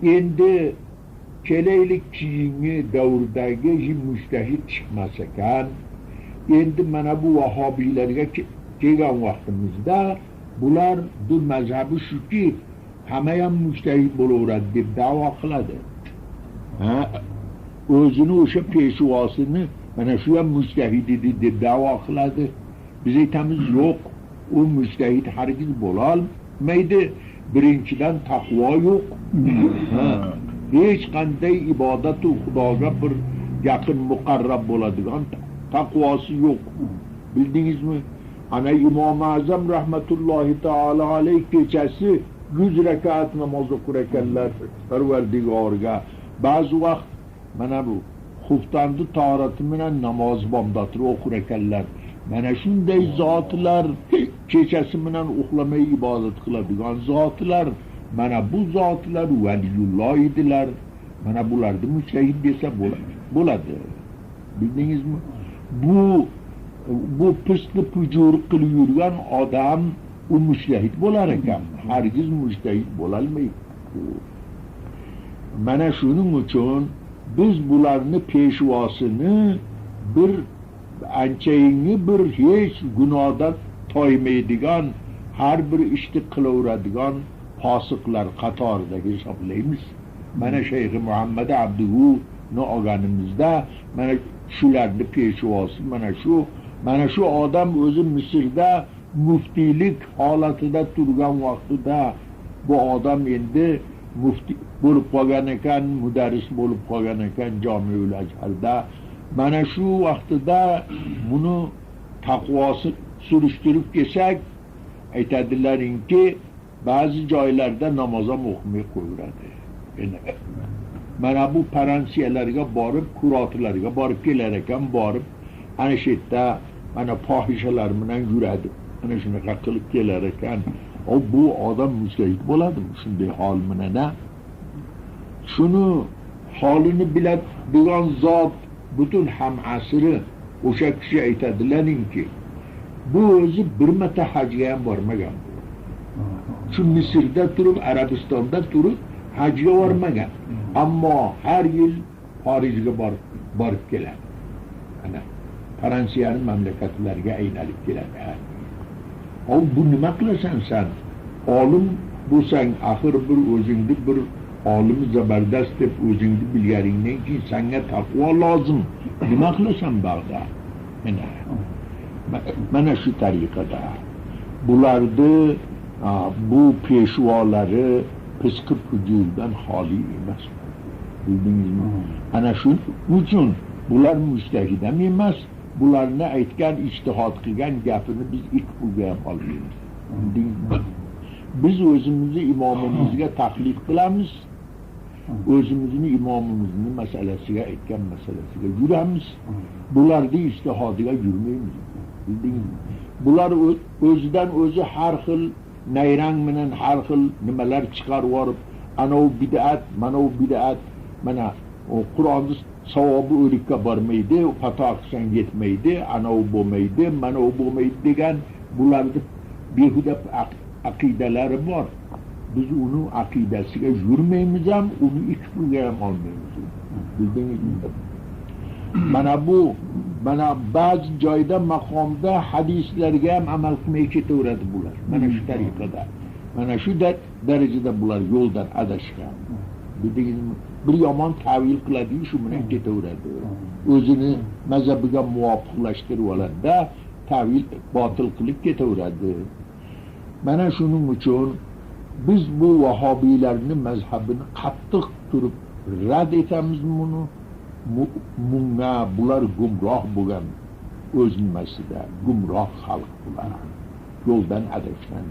endi kelaylik keyingi davrdagi mujtahid chiqmas ekan. Endi mana bu vahobiylarga kelgan vaqtimizda bular bu mazhabi shuki hamma ham mujtahid bo'laveradi deb da'vo qiladi. O'zini o'sha peshvosini mana shu ham mujtahid edi deb da'vo qiladi. Biz aytamiz yo'q, u mujtahid hargiz bo'lolmaydi. Birinchidan taqvo yo'q. Hech qanday ibodat u Xudoga bir yaqin muqarrab bo'ladigan taqvosi yo'q. Bildingizmi? Ana İmam-ı Azam rahmetullahi taala alayh kechasi 100 rakat namoz o'qir ekanlar Parvardigorga. Ba'zi vaqt mana bu xuftanni tahorati bilan namoz bomdatini o'qir ekanlar. Mana shunday zotlar kechasi bilan uxlamay ibodat qiladigan zotlar, mana bu zotlar valiyulloh edilar. Mana bularni mujtahid desa bo'ladi. Bildingizmi? Bu pisni pujur qilib yurgan odam u mujtahid bo'lar ekan. Hargiz mujtahid bo'lolmaydi. Mana shuning uchun biz bularni peshvosini bir anchayingi bir hech gunohdan toymaydigan, har bir ishni qilaveradigan fosiqlar qatorida hisoblaymiz. Mana Shayx Muhammad Abduhuni olganimizda mana shularni peshvosi mana shu odam o'zi Misrda muftiylik holatida turgan vaqtida bu odam endi mufti bo'lib qolgan ekan, mudarris bo'lib qolgan ekan Jamiul Azharda. Mana shu vaqtida buni taqvosi surishtirib kelsak, aytadilaringki, ba'zi joylarda namoz ham o'qimay qo'yaveradi. Mana bu paransiyalarga borib, kurotlarga borib kelar ekan, borib ana shu yerda mana fohishalar bilan yuradi. Ana shunaqa qilib kelar ekan. Bu odam mujtahid bo'ladimi shunday hol bilan? Shuni holini biladigan zot butun ham asri o'sha kishi aytadilaringki, bu o'zi bir marta hajga ham bormagan. Shu Misrda turib, Arabistonda turib hajga bormagan. Ammo har yil Parijga borib keladi. Ana Fransiyaning mamlakatlariga aylanib keladi. Bu nima qilasan sen? Olim bo'lsang, axir bir o'zingni bir olim zabardast deb o'zingni bilganingdan keyin senga taqvo lozim. Nima qilasan bag'da? Mana shu tariqada bularni bu peshvolari fisq hujurdan xoli emas. Bildingizmi? Ana shuning uchun bular mujtahid ham emas. Bularni aytgan, ijtihod qilgan gapini biz ikki pulga ham olmaymiz. Biz o'zimizni imomimizga taqlid qilamiz. O'zimizni imomimizni masalasiga aytgan masalasiga yuramiz. Bularni ijtihodiga yurmaymiz. Bildingizmi? Bular o'zidan o'zi har xil nayrang bilan har xil nimalar chiqarib yorib, ana u bid'at, mana u bid'at, mana o Qur'onni savobi o'likka bormaydi, xato qilsang yetmaydi, ana u bo'lmaydi, mana u bo'lmaydi degan bularni behuda aqidalari bor. Biz uni aqidasiga yurmaymiz ham, uni ikki pulga ham olmaymiz. Bildingizmi? Mana ba'zi joyda maqomda hadislarga ham amal qilmay ketaveradi bular. Mana shu tariqada. Mana shu darajada bular yo'ldan adashgan. Bildingizmi? Bir yomon ta'vil qiladi, shu bilan ketaveradi. O'zini mazhabiga muvofiqlashtirib oladi, ta'vil botil qilib ketaveradi. Mana shuning uchun biz bu vahobiylarning mazhabini qattiq turib rad etamiz buni. Bular gumroh bo'lgan o'z nimasida, gumroh xalq bular. Yo'ldan adashgan.